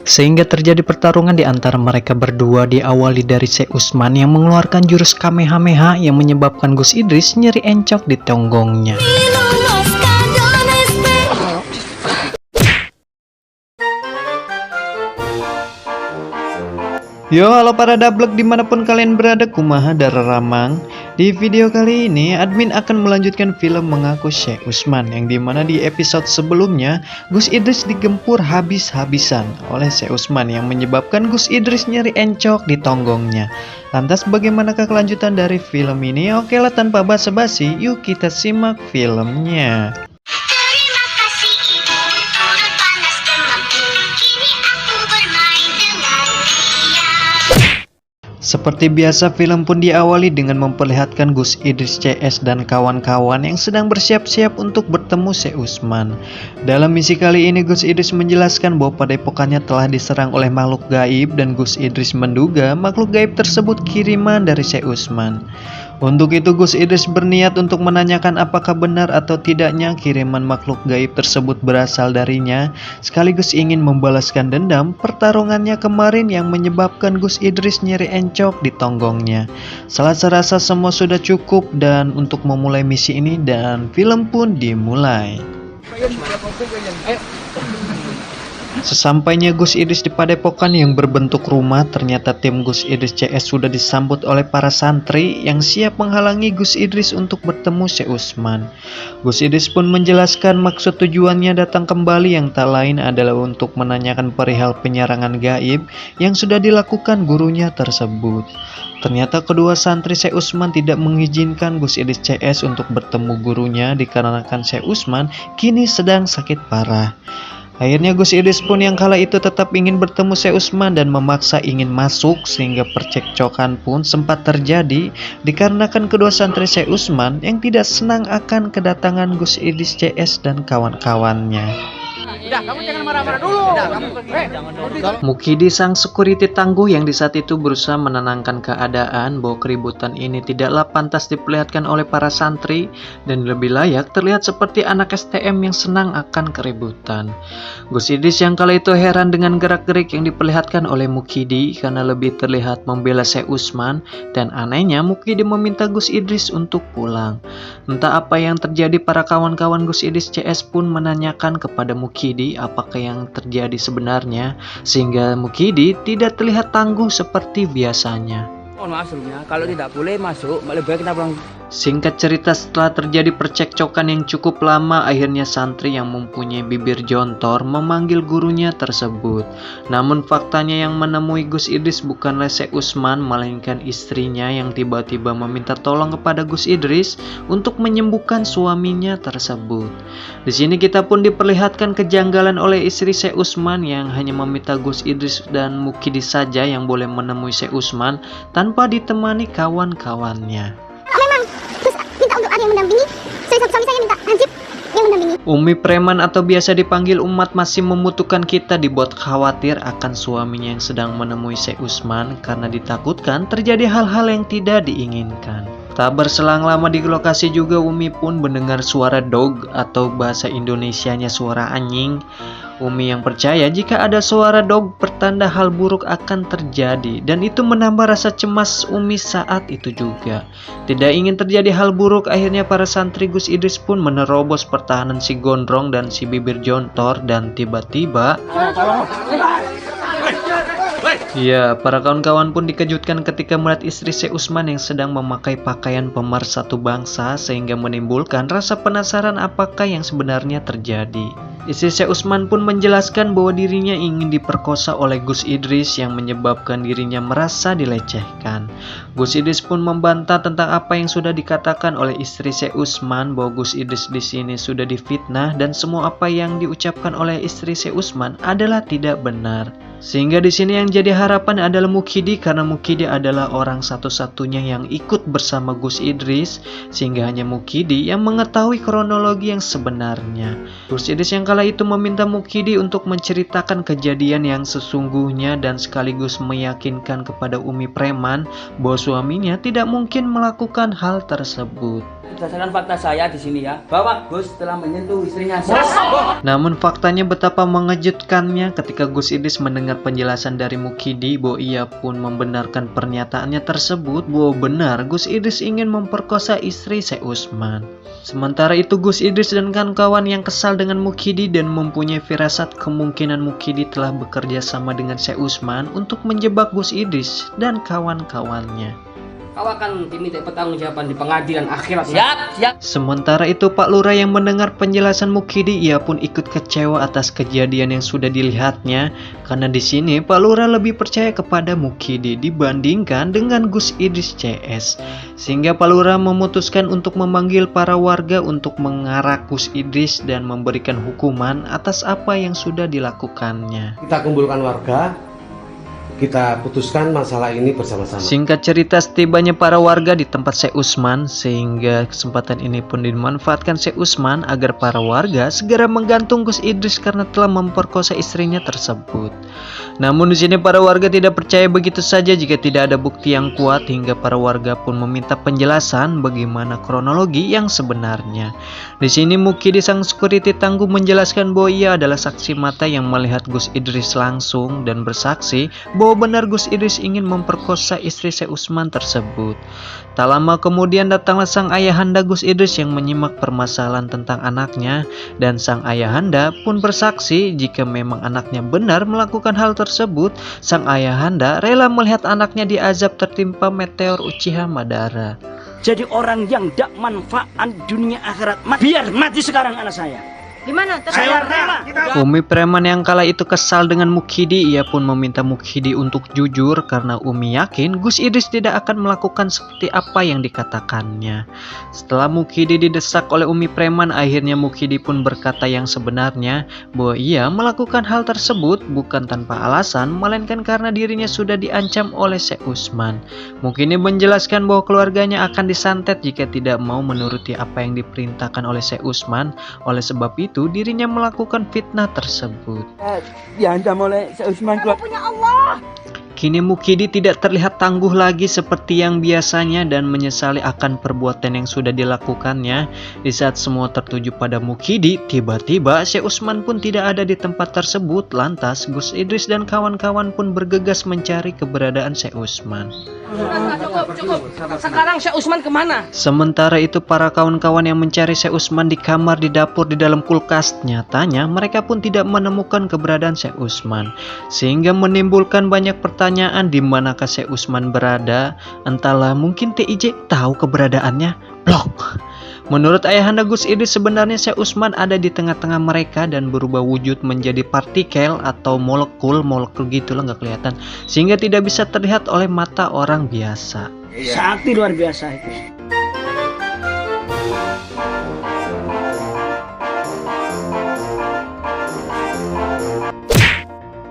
Sehingga terjadi pertarungan di antara mereka berdua, diawali dari Sheikh Usman yang mengeluarkan jurus Kamehameha yang menyebabkan Gus Idris nyeri encok di tonggongnya. Yo, halo para dablek dimanapun kalian berada, kumaha dararamang. Di video kali ini, admin akan melanjutkan film Mengaku Sheikh Usman, yang dimana di episode sebelumnya, Gus Idris digempur habis-habisan oleh Sheikh Usman yang menyebabkan Gus Idris nyeri encok di tonggongnya. Lantas bagaimanakah kelanjutan dari film ini? Oke lah, tanpa basa-basi, yuk kita simak filmnya. Seperti biasa, film pun diawali dengan memperlihatkan Gus Idris CS dan kawan-kawan yang sedang bersiap-siap untuk bertemu Sheikh Usman. Dalam misi kali ini, Gus Idris menjelaskan bahwa padepokannya telah diserang oleh makhluk gaib dan Gus Idris menduga makhluk gaib tersebut kiriman dari Sheikh Usman. Untuk itu Gus Idris berniat untuk menanyakan apakah benar atau tidaknya kiriman makhluk gaib tersebut berasal darinya, sekaligus ingin membalaskan dendam pertarungannya kemarin yang menyebabkan Gus Idris nyeri encok di tonggongnya. Serasa semua sudah cukup dan untuk memulai misi ini, dan film pun dimulai. Sesampainya Gus Idris di padepokan yang berbentuk rumah, ternyata tim Gus Idris CS sudah disambut oleh para santri yang siap menghalangi Gus Idris untuk bertemu Sheikh Usman. Gus Idris pun menjelaskan maksud tujuannya datang kembali yang tak lain adalah untuk menanyakan perihal penyerangan gaib yang sudah dilakukan gurunya tersebut. Ternyata kedua santri Sheikh Usman tidak mengizinkan Gus Idris CS untuk bertemu gurunya dikarenakan Sheikh Usman kini sedang sakit parah. Akhirnya Gus Idris pun yang kala itu tetap ingin bertemu Sheikh Usman dan memaksa ingin masuk, sehingga percekcokan pun sempat terjadi dikarenakan kedua santri Sheikh Usman yang tidak senang akan kedatangan Gus Idris CS dan kawan-kawannya. Udah, kamu jangan marah-marah dulu. Udah, kamu pergi. Mukidi, sang security tangguh yang di saat itu berusaha menenangkan keadaan bahwa keributan ini tidaklah pantas diperlihatkan oleh para santri dan lebih layak terlihat seperti anak STM yang senang akan keributan. Gus Idris yang kala itu heran dengan gerak-gerik yang diperlihatkan oleh Mukidi karena lebih terlihat membela Sheikh Usman, dan anehnya Mukidi meminta Gus Idris untuk pulang. Entah apa yang terjadi, para kawan-kawan Gus Idris CS pun menanyakan kepada Mukidi apakah yang terjadi sebenarnya, sehingga Mukidi tidak terlihat tangguh seperti biasanya. Mohon maaf sebelumnya, kalau tidak boleh masuk, lebih baik kita pulang. Singkat cerita, setelah terjadi percekcokan yang cukup lama, akhirnya santri yang mempunyai bibir jontor memanggil gurunya tersebut. Namun faktanya yang menemui Gus Idris bukanlah Sheikh Usman, melainkan istrinya yang tiba-tiba meminta tolong kepada Gus Idris untuk menyembuhkan suaminya tersebut. Di sini kita pun diperlihatkan kejanggalan oleh istri Sheikh Usman yang hanya meminta Gus Idris dan Mukidi saja yang boleh menemui Sheikh Usman tanpa ditemani kawan-kawannya. Untuk ada yang mendampingi, suami saya minta Hansip yang mendampingi. Umi preman atau biasa dipanggil Umat masih membutuhkan kita dibuat khawatir akan suaminya yang sedang menemui Sheikh Usman karena ditakutkan terjadi hal-hal yang tidak diinginkan. Tak berselang lama di lokasi juga Umi pun mendengar suara dog atau bahasa Indonesianya suara anjing. Umi yang percaya jika ada suara dog pertanda hal buruk akan terjadi, dan itu menambah rasa cemas Umi saat itu juga. Tidak ingin terjadi hal buruk, akhirnya para santri Gus Idris pun menerobos pertahanan si gondrong dan si bibir jontor, dan tiba-tiba ya, para kawan-kawan pun dikejutkan ketika melihat istri Sheikh Usman yang sedang memakai pakaian pemersatu bangsa, sehingga menimbulkan rasa penasaran apakah yang sebenarnya terjadi. Istri Sheikh Usman pun menjelaskan bahwa dirinya ingin diperkosa oleh Gus Idris yang menyebabkan dirinya merasa dilecehkan. Gus Idris pun membantah tentang apa yang sudah dikatakan oleh istri Sheikh Usman bahwa Gus Idris di sini sudah difitnah dan semua apa yang diucapkan oleh istri Sheikh Usman adalah tidak benar. Sehingga di sini yang jadi harapan adalah Mukidi, karena Mukidi adalah orang satu-satunya yang ikut bersama Gus Idris, sehingga hanya Mukidi yang mengetahui kronologi yang sebenarnya. Gus Idris yang kala itu meminta Mukidi untuk menceritakan kejadian yang sesungguhnya dan sekaligus meyakinkan kepada Umi preman bahwa suaminya tidak mungkin melakukan hal tersebut. Berdasarkan fakta saya di sini ya, bahwa Gus telah menyentuh istrinya. Namun faktanya betapa mengejutkannya ketika Gus Idris mendengar penjelasan dari Mukidi bahwa ia pun membenarkan pernyataannya tersebut bahwa benar Gus Idris ingin memperkosa istri Syekh Utsman. Sementara itu Gus Idris dan kawan-kawan yang kesal dengan Mukidi dan mempunyai firasat kemungkinan Mukidi telah bekerja sama dengan Syekh Utsman untuk menjebak Gus Idris dan kawan-kawannya. Kau akan diminta pertanggungjawaban di pengadilan akhirat. Siap. Sementara itu Pak Lurah yang mendengar penjelasan Mukidi ia pun ikut kecewa atas kejadian yang sudah dilihatnya karena di sini Pak Lurah lebih percaya kepada Mukidi dibandingkan dengan Gus Idris CS. Sehingga Pak Lurah memutuskan untuk memanggil para warga untuk mengarak Gus Idris dan memberikan hukuman atas apa yang sudah dilakukannya. Kita kumpulkan warga, kita putuskan masalah ini bersama-sama. Singkat cerita, setibanya para warga di tempat Syekh Utsman, sehingga kesempatan ini pun dimanfaatkan Syekh Utsman agar para warga segera menggantung Gus Idris karena telah memperkosa istrinya tersebut. Namun di sini para warga tidak percaya begitu saja jika tidak ada bukti yang kuat, hingga para warga pun meminta penjelasan bagaimana kronologi yang sebenarnya. Di sini Mukidi sang security tangguh menjelaskan bahwa ia adalah saksi mata yang melihat Gus Idris langsung dan bersaksi bahwa benar Gus Idris ingin memperkosa istri Syekh Utsman tersebut. Tak lama kemudian datanglah sang ayahanda Gus Idris yang menyimak permasalahan tentang anaknya, dan sang ayahanda pun bersaksi jika memang anaknya benar melakukan hal tersebut. Sang ayahanda rela melihat anaknya diazab tertimpa meteor Uchiha Madara. Jadi orang yang tidak manfaat dunia akhirat, biar mati sekarang anak saya. Gimana? Saya rela. Umi preman yang kala itu kesal dengan Mukidi, ia pun meminta Mukidi untuk jujur karena Umi yakin Gus Idris tidak akan melakukan seperti apa yang dikatakannya. Setelah Mukidi didesak oleh Umi preman, akhirnya Mukidi pun berkata yang sebenarnya bahwa ia melakukan hal tersebut bukan tanpa alasan, melainkan karena dirinya sudah diancam oleh Syekh Utsman. Mukidi menjelaskan bahwa keluarganya akan disantet jika tidak mau menuruti apa yang diperintahkan oleh Syekh Utsman. Oleh sebab itu dirinya melakukan fitnah tersebut. Diancam oleh Syekh Utsman keluar. Punya Allah. Kini Mukidi tidak terlihat tangguh lagi seperti yang biasanya dan menyesali akan perbuatan yang sudah dilakukannya. Di saat semua tertuju pada Mukidi, tiba-tiba Syekh Utsman pun tidak ada di tempat tersebut. Lantas Gus Idris dan kawan-kawan pun bergegas mencari keberadaan Syekh Utsman. Cukup. Sekarang Syekh Utsman kemana? Sementara itu para kawan-kawan yang mencari Syekh Utsman di kamar, di dapur, di dalam kulkas, nyatanya mereka pun tidak menemukan keberadaan Syekh Utsman, sehingga menimbulkan banyak pertanyaan di manakah Syekh Utsman berada. Entahlah, mungkin TIJ tahu keberadaannya. Blok. Menurut ayahanda Gus Idris, sebenarnya Syekh Utsman ada di tengah-tengah mereka dan berubah wujud menjadi partikel atau molekul gitulah, nggak kelihatan, sehingga tidak bisa terlihat oleh mata orang biasa. Sakti luar biasa itu.